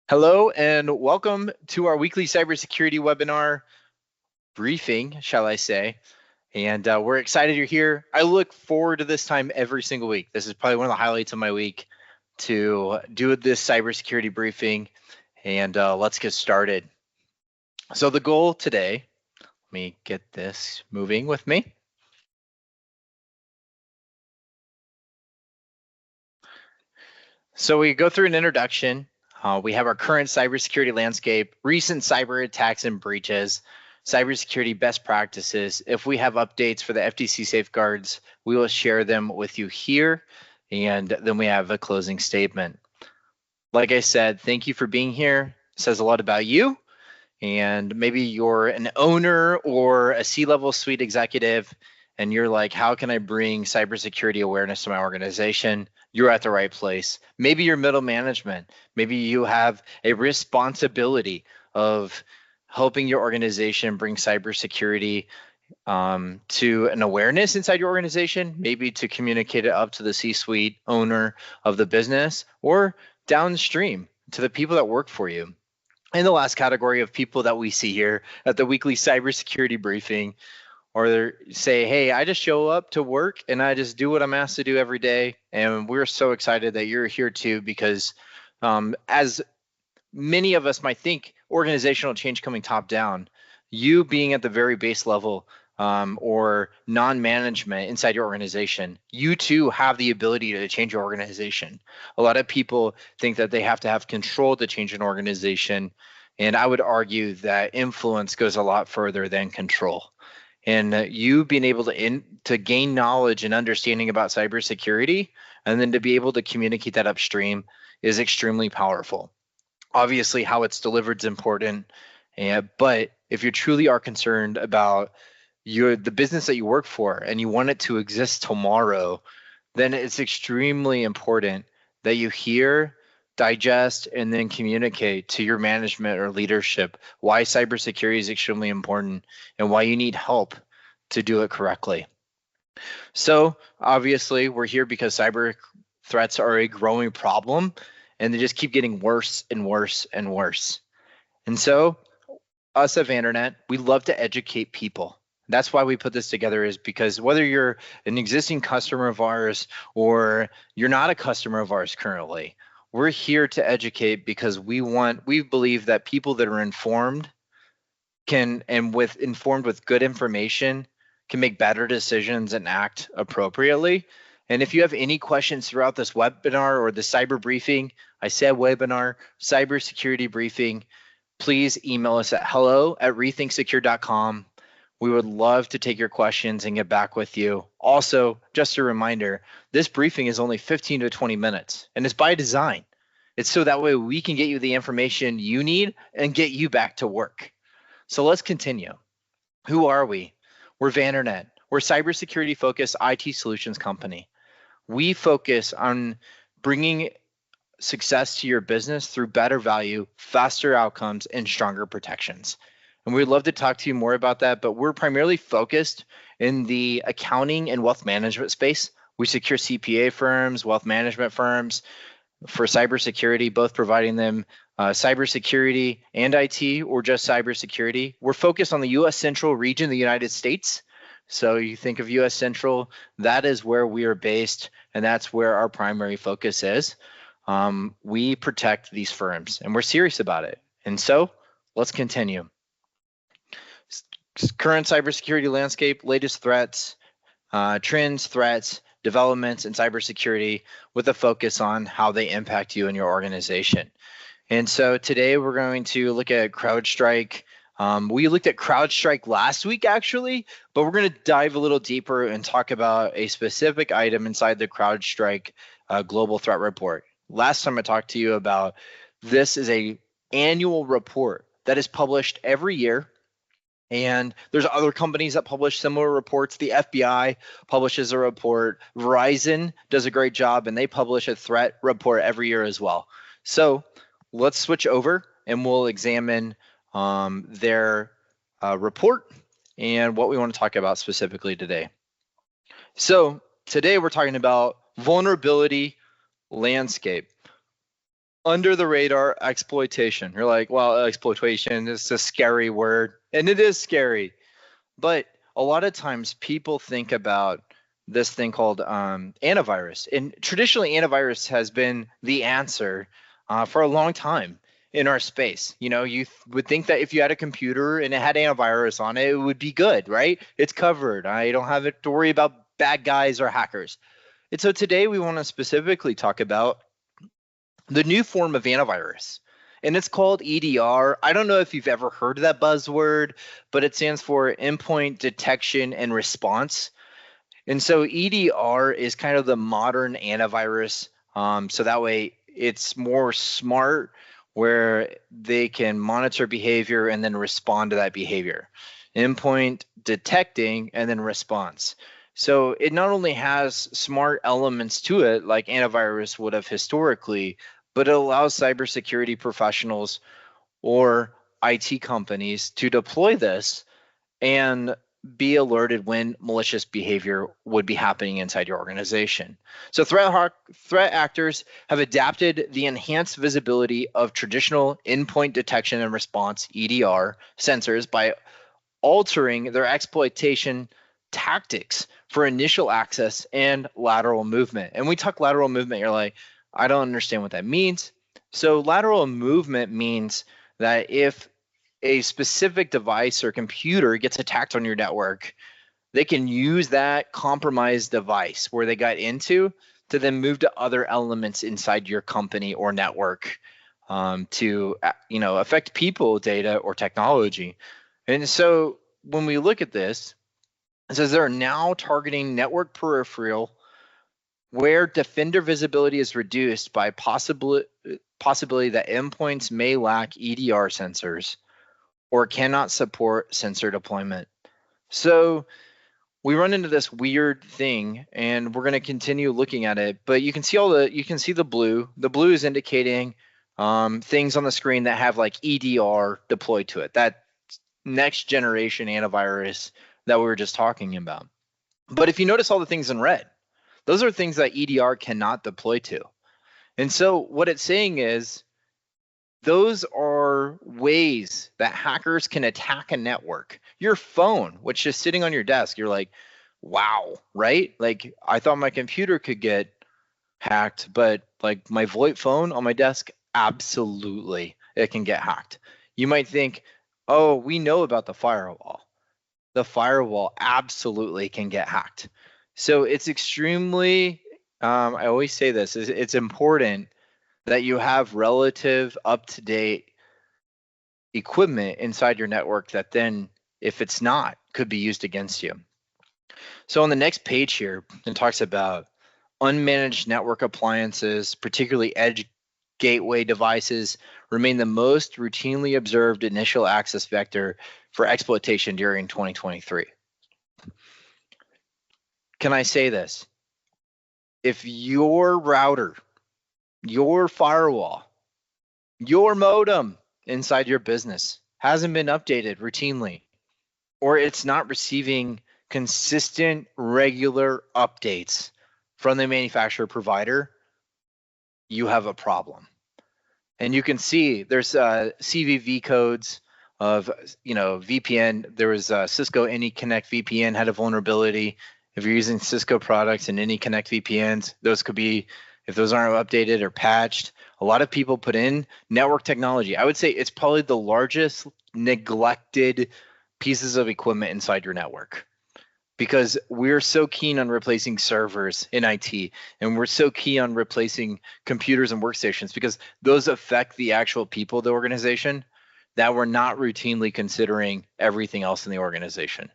Hello and welcome to our weekly cybersecurity webinar briefing, shall I say. And we're excited you're here. I look forward to this time every single week. This is probably one of the highlights of my week to do this cybersecurity briefing. And let's get started. So the goal today, let me get this moving with me. So we go through an introduction. We have our current cybersecurity landscape, recent cyber attacks and breaches, cybersecurity best practices. If we have updates for the FTC safeguards, we will share them with you here. And then we have a closing statement. Like I said, thank you for being here. It says a lot about you. And maybe you're an owner or a C-level suite executive, and you're like, how can I bring cybersecurity awareness to my organization? You're at the right place. Maybe you're middle management. Maybe you have a responsibility of helping your organization bring cybersecurity to an awareness inside your organization, maybe to communicate it up to the C-suite owner of the business or downstream to the people that work for you. And the last category of people that we see here at the weekly cybersecurity briefing, or say, hey, I just show up to work and I just do what I'm asked to do every day. And we're so excited that you're here too, because as many of us might think, organizational change coming top down, you being at the very base level or non-management inside your organization, you too have the ability to change your organization. A lot of people think that they have to have control to change an organization. And I would argue that influence goes a lot further than control. And you being able to gain knowledge and understanding about cybersecurity, and then to be able to communicate that upstream is extremely powerful. Obviously, how it's delivered is important, but if you truly are concerned about the business that you work for and you want it to exist tomorrow, then it's extremely important that you hear, digest, and then communicate to your management or leadership why cybersecurity is extremely important and why you need help to do it correctly. So obviously, we're here because cyber threats are a growing problem, and they just keep getting worse and worse and worse. And so us at Vandernet, we love to educate people. That's why we put this together, is because whether you're an existing customer of ours or you're not a customer of ours currently, we're here to educate because we believe that people that are informed informed with good information can make better decisions and act appropriately. And if you have any questions throughout this webinar or the cyber briefing, I said webinar, cybersecurity briefing, please email us at hello@rethinksecure.com. We would love to take your questions and get back with you. Also, just a reminder, this briefing is only 15 to 20 minutes, and it's by design. It's so that way we can get you the information you need and get you back to work. So let's continue. Who are we? We're Vandernet. We're a cybersecurity-focused IT solutions company. We focus on bringing success to your business through better value, faster outcomes, and stronger protections. And we'd love to talk to you more about that, but we're primarily focused in the accounting and wealth management space. We secure CPA firms, wealth management firms for cybersecurity, both providing them cybersecurity and IT, or just cybersecurity. We're focused on the US Central region of the United States. So you think of US Central, that is where we are based, and that's where our primary focus is. We protect these firms, and we're serious about it. And so let's continue. Current cybersecurity landscape, latest threats, trends, threats, developments in cybersecurity, with a focus on how they impact you and your organization. And so today we're going to look at CrowdStrike. We looked at CrowdStrike last week, actually, but we're going to dive a little deeper and talk about a specific item inside the CrowdStrike Global Threat Report. Last time I talked to you about this is an annual report that is published every year. And there's other companies that publish similar reports. The FBI publishes a report. Verizon does a great job, and they publish a threat report every year as well. So let's switch over and we'll examine their report and what we want to talk about specifically today. So today we're talking about vulnerability landscape. under the radar exploitation. You're like, well, exploitation is a scary word, and it is scary. But a lot of times people think about this thing called antivirus. And traditionally, antivirus has been the answer for a long time in our space. You know, you would think that if you had a computer and it had antivirus on it, it would be good, right? It's covered. I don't have to worry about bad guys or hackers. And so today we want to specifically talk about the new form of antivirus. And it's called EDR. I don't know if you've ever heard of that buzzword, but it stands for Endpoint Detection and Response. And so EDR is kind of the modern antivirus. So that way it's more smart, where they can monitor behavior and then respond to that behavior. Endpoint detecting and then response. So it not only has smart elements to it, like antivirus would have historically, but it allows cybersecurity professionals or IT companies to deploy this and be alerted when malicious behavior would be happening inside your organization. So threat actors have adapted the enhanced visibility of traditional endpoint detection and response (EDR) sensors by altering their exploitation tactics for initial access and lateral movement. And we talk lateral movement, you're like, I don't understand what that means. So lateral movement means that if a specific device or computer gets attacked on your network, they can use that compromised device where they got into to then move to other elements inside your company or network to affect people, data, or technology. And so when we look at this, it says they're now targeting network peripheral where defender visibility is reduced by possibility that endpoints may lack EDR sensors or cannot support sensor deployment. So we run into this weird thing, and we're going to continue looking at it. But you can see the blue. The blue is indicating things on the screen that have like EDR deployed to it. That next generation antivirus that we were just talking about. But if you notice all the things in red, those are things that EDR cannot deploy to. And so what it's saying is those are ways that hackers can attack a network. Your phone, which is sitting on your desk, you're like, wow, right? Like I thought my computer could get hacked, but like my VoIP phone on my desk, absolutely, it can get hacked. You might think, oh, we know about the firewall. The firewall absolutely can get hacked. So it's extremely, I always say this, it's important that you have relative up-to-date equipment inside your network that then, if it's not, could be used against you. So on the next page here, it talks about unmanaged network appliances, particularly edge gateway devices, remain the most routinely observed initial access vector for exploitation during 2023. Can I say this? If your router, your firewall, your modem inside your business hasn't been updated routinely, or it's not receiving consistent, regular updates from the manufacturer provider, you have a problem. And you can see there's CVV codes of, VPN. There was Cisco AnyConnect VPN had a vulnerability. If you're using Cisco products and AnyConnect VPNs, those could be, if those aren't updated or patched, a lot of people put in network technology. I would say it's probably the largest neglected pieces of equipment inside your network, because we're so keen on replacing servers in IT, and we're so keen on replacing computers and workstations because those affect the actual people of the organization, that we're not routinely considering everything else in the organization.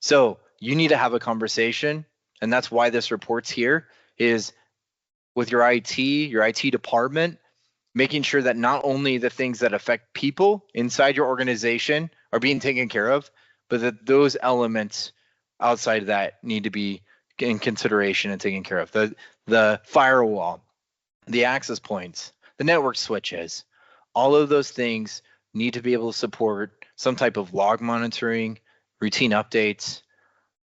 So you need to have a conversation, and that's why this report's here, is with your IT department, making sure that not only the things that affect people inside your organization are being taken care of, but that those elements outside of that need to be in consideration and taken care of. The firewall, the access points, the network switches, all of those things need to be able to support some type of log monitoring, routine updates,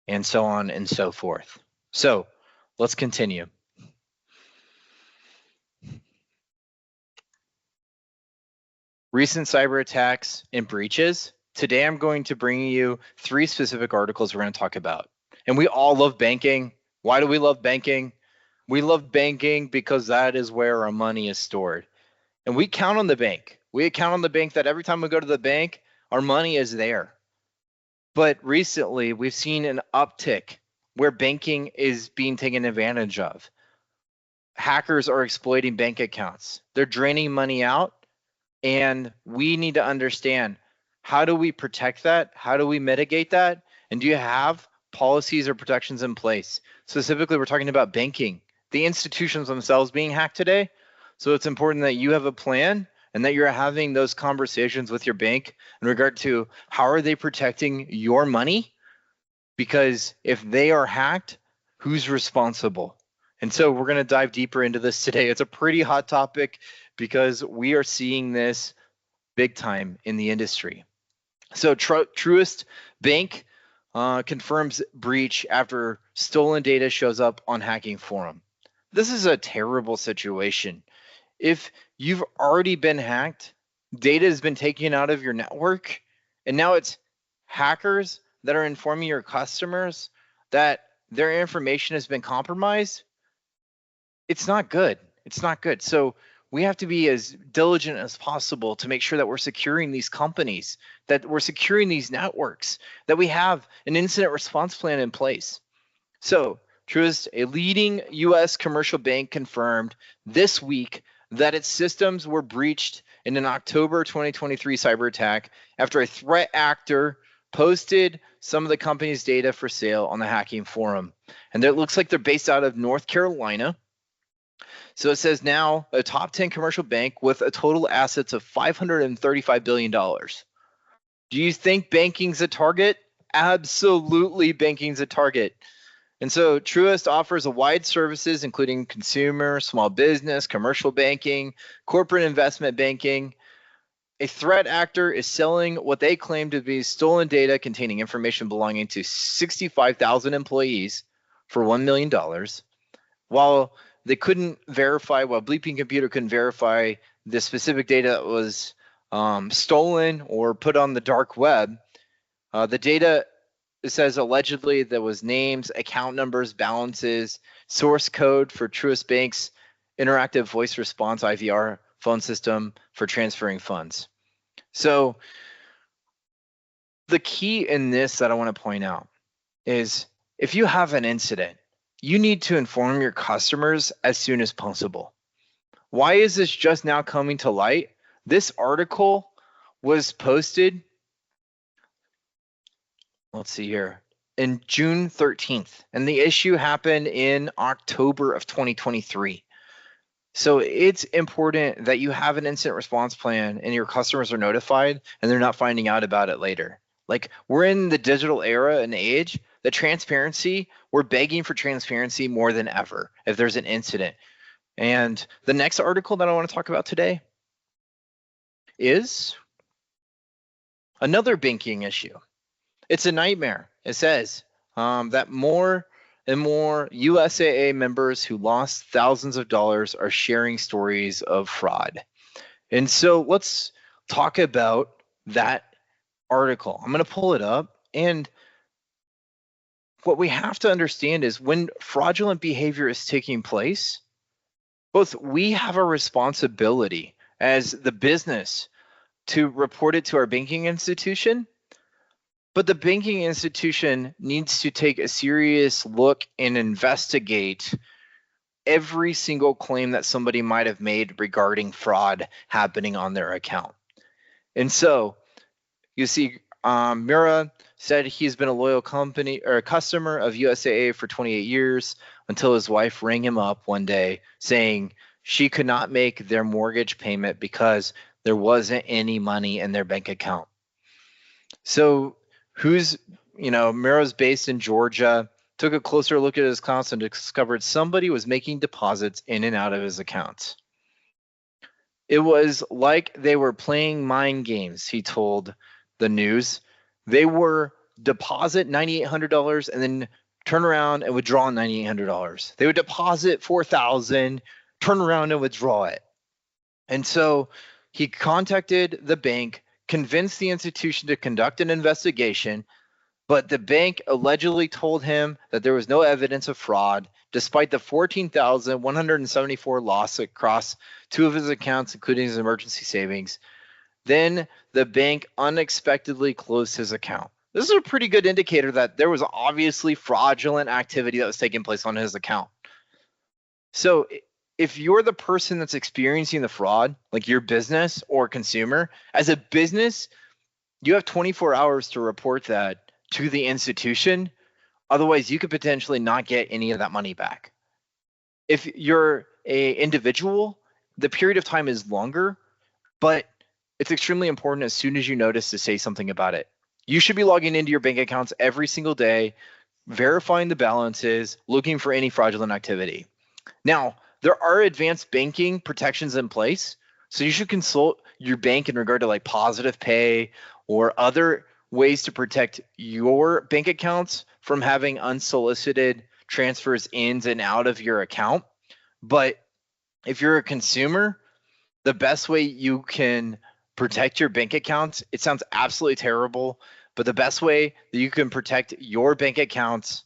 and so on and so forth. So let's continue. recent cyber attacks and breaches. Today, I'm going to bring you 3 specific articles we're going to talk about. And we all love banking. Why do we love banking? We love banking because that is where our money is stored. And we count on the bank. We count on the bank that every time we go to the bank, our money is there. But recently, we've seen an uptick where banking is being taken advantage of. Hackers are exploiting bank accounts. They're draining money out, and we need to understand, how do we protect that? How do we mitigate that? And do you have policies or protections in place? Specifically, we're talking about banking, the institutions themselves being hacked today. So it's important that you have a plan and that you're having those conversations with your bank in regard to how are they protecting your money? Because if they are hacked, who's responsible? And so we're going to dive deeper into this today. It's a pretty hot topic because we are seeing this big time in the industry. So Truist Bank confirms breach after stolen data shows up on hacking forum. This is a terrible situation. If you've already been hacked, data has been taken out of your network, and now it's hackers that are informing your customers that their information has been compromised, it's not good. It's not good. So we have to be as diligent as possible to make sure that we're securing these companies, that we're securing these networks, that we have an incident response plan in place. So Truist, a leading U.S. commercial bank, confirmed this week that its systems were breached in an October 2023 cyber attack after a threat actor posted some of the company's data for sale on the hacking forum. And it looks like they're based out of North Carolina. So it says now a top 10 commercial bank with a total assets of $535 billion. Do you think banking's a target? Absolutely, banking's a target. And so Truist offers a wide services, including consumer, small business, commercial banking, corporate investment banking. A threat actor is selling what they claim to be stolen data containing information belonging to 65,000 employees for $1 million. While they couldn't verify, while Bleeping Computer couldn't verify the specific data that was stolen or put on the dark web, the data, it says allegedly there was names, account numbers, balances, source code for Truist Bank's interactive voice response IVR phone system for transferring funds. So the key in this that I want to point out is if you have an incident, you need to inform your customers as soon as possible. Why is this just now coming to light? This article was posted, let's see here, in June 13th, and the issue happened in October of 2023. So it's important that you have an incident response plan and your customers are notified and they're not finding out about it later. Like, we're in the digital era and age, the transparency, we're begging for transparency more than ever if there's an incident. And the next article that I want to talk about today is another banking issue. It's a nightmare. It says that more and more USAA members who lost thousands of dollars are sharing stories of fraud. And so let's talk about that article. I'm going to pull it up. And what we have to understand is when fraudulent behavior is taking place, both we have a responsibility as the business to report it to our banking institution, but the banking institution needs to take a serious look and investigate every single claim that somebody might have made regarding fraud happening on their account. And so you see, Mira said he's been a loyal company or a customer of USAA for 28 years until his wife rang him up one day saying she could not make their mortgage payment because there wasn't any money in their bank account. So Mira's based in Georgia, took a closer look at his accounts and discovered somebody was making deposits in and out of his accounts. It was like they were playing mind games, he told the news. They were deposit $9,800 and then turn around and withdraw $9,800. They would deposit $4,000, turn around and withdraw it. And so He contacted the bank, convinced the institution to conduct an investigation, but the bank allegedly told him that there was no evidence of fraud, despite the 14,174 loss across two of his accounts, including his emergency savings. Then the bank unexpectedly closed his account. This is a pretty good indicator that there was obviously fraudulent activity that was taking place on his account. So if you're the person that's experiencing the fraud, like your business or consumer, as a business, you have 24 hours to report that to the institution. Otherwise, you could potentially not get any of that money back. If you're a individual, the period of time is longer, but it's extremely important as soon as you notice to say something about it. You should be logging into your bank accounts every single day, verifying the balances, looking for any fraudulent activity. Now, there are advanced banking protections in place, so you should consult your bank in regard to like positive pay or other ways to protect your bank accounts from having unsolicited transfers in and out of your account. But if you're a consumer, the best way you can protect your bank accounts, it sounds absolutely terrible, but the best way that you can protect your bank accounts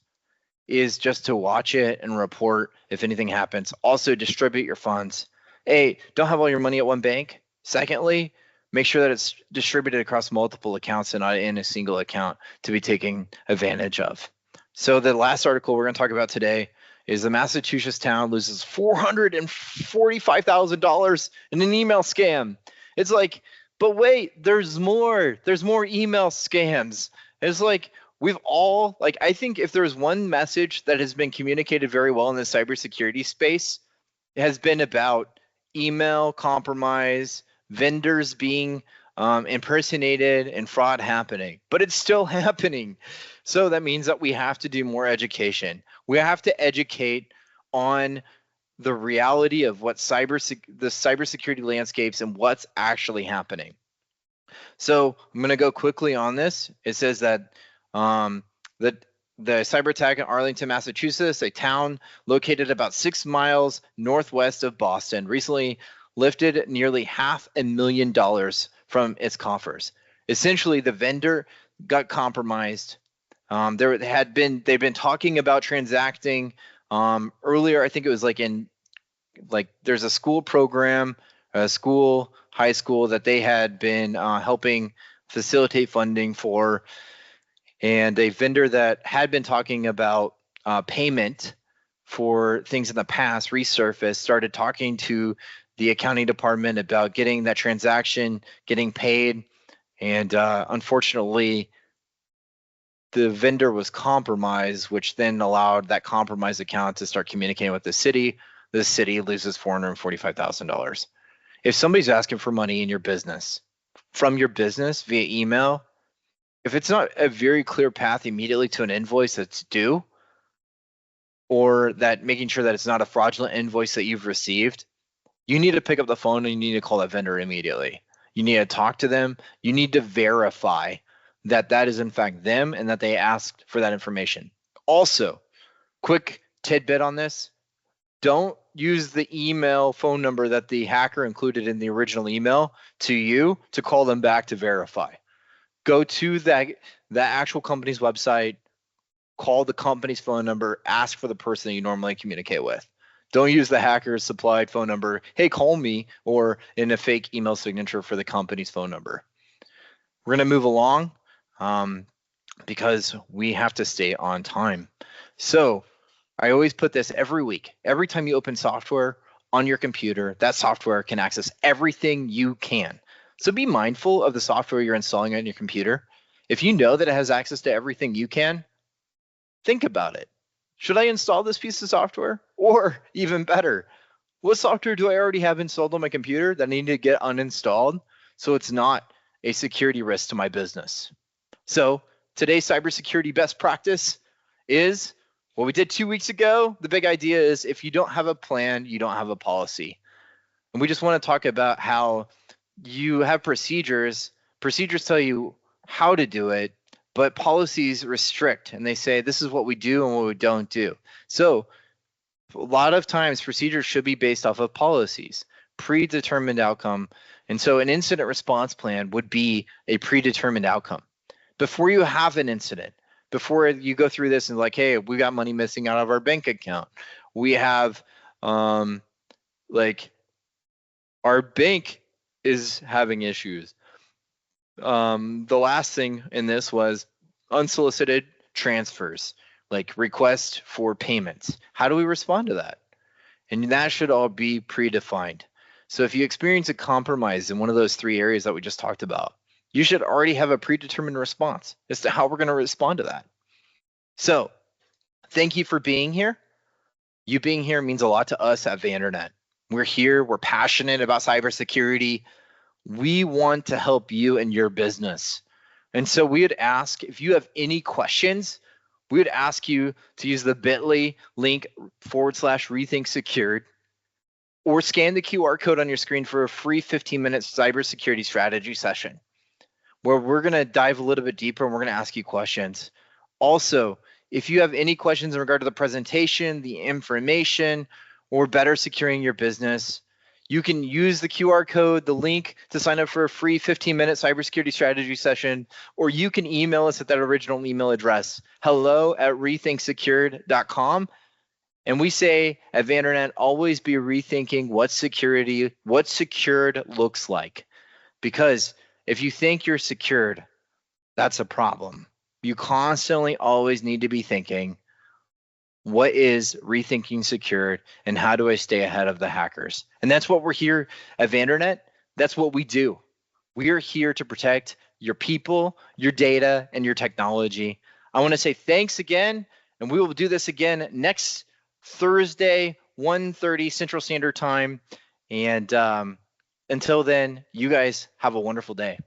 is just to watch it and report if anything happens. Also, distribute your funds. A, don't have all your money at one bank. Secondly, make sure that it's distributed across multiple accounts and not in a single account to be taken advantage of. So the last article we're going to talk about today is the Massachusetts town loses $445,000 in an email scam. It's like, but wait, there's more email scams. It's like, we've all, like, I think if there's one message that has been communicated very well in the cybersecurity space, it has been about email compromise, vendors being impersonated, and fraud happening. But it's still happening. So that means that we have to do more education. We have to educate on the reality of what the cybersecurity landscapes and what's actually happening. So I'm going to go quickly on this. It says that the cyber attack in Arlington, Massachusetts, a town located about 6 miles northwest of Boston, recently lifted nearly $500,000 from its coffers. Essentially, the vendor got compromised. They've been talking about transacting earlier. I think it was there's a school program, high school that they had been helping facilitate funding for. And a vendor that had been talking about payment for things in the past resurfaced, started talking to the accounting department about getting that transaction, getting paid. And unfortunately, the vendor was compromised, which then allowed that compromised account to start communicating with the city. The city loses $445,000. If somebody's asking for money in your business, from your business via email, if it's not a very clear path immediately to an invoice that's due, or that making sure that it's not a fraudulent invoice that you've received, you need to pick up the phone and you need to call that vendor immediately. You need to talk to them. You need to verify that that is in fact them and that they asked for that information. Also, quick tidbit on this, don't use the email phone number that the hacker included in the original email to you to call them back to verify. Go to the actual company's website, call the company's phone number, ask for the person that you normally communicate with. Don't use the hacker's supplied phone number, hey, call me, or in a fake email signature for the company's phone number. We're going to move along because we have to stay on time. So I always put this every week. Every time you open software on your computer, that software can access everything you can. So be mindful of the software you're installing on your computer. If you know that it has access to everything you can, think about it. Should I install this piece of software? Or even better, what software do I already have installed on my computer that I need to get uninstalled so it's not a security risk to my business? So today's cybersecurity best practice is what we did 2 weeks ago. The big idea is if you don't have a plan, you don't have a policy. And we just want to talk about how you have procedures. Procedures tell you how to do it, but policies restrict, and they say this is what we do and what we don't do. So a lot of times procedures should be based off of policies, predetermined outcome. And so an incident response plan would be a predetermined outcome. Before you have an incident, before you go through this and like, hey, we got money missing out of our bank account. We have like our bank is having issues. The last thing in this was unsolicited transfers, like requests for payments. How do we respond to that? And that should all be predefined. So if you experience a compromise in one of those three areas that we just talked about, you should already have a predetermined response as to how we're going to respond to that. So thank you for being here. You being here means a lot to us at Vandernet. We're here, we're passionate about cybersecurity. We want to help you and your business. And so we would ask, if you have any questions, we would ask you to use the bit.ly link /rethink secured, or scan the QR code on your screen for a free 15-minute cybersecurity strategy session, where we're going to dive a little bit deeper and we're going to ask you questions. Also, if you have any questions in regard to the presentation, the information, or better securing your business, you can use the QR code, the link to sign up for a free 15-minute cybersecurity strategy session, or you can email us at that original email address, hello@rethinksecured.com. And we say at Vandernet, always be rethinking what secured looks like. Because if you think you're secured, that's a problem. You constantly always need to be thinking, what is rethinking secured and how do I stay ahead of the hackers? And that's what we're here at Vandernet. That's what we do. We are here to protect your people, your data, and your technology. I want to say thanks again, and we will do this again next Thursday, 1:30 Central Standard Time. And until then, you guys have a wonderful day.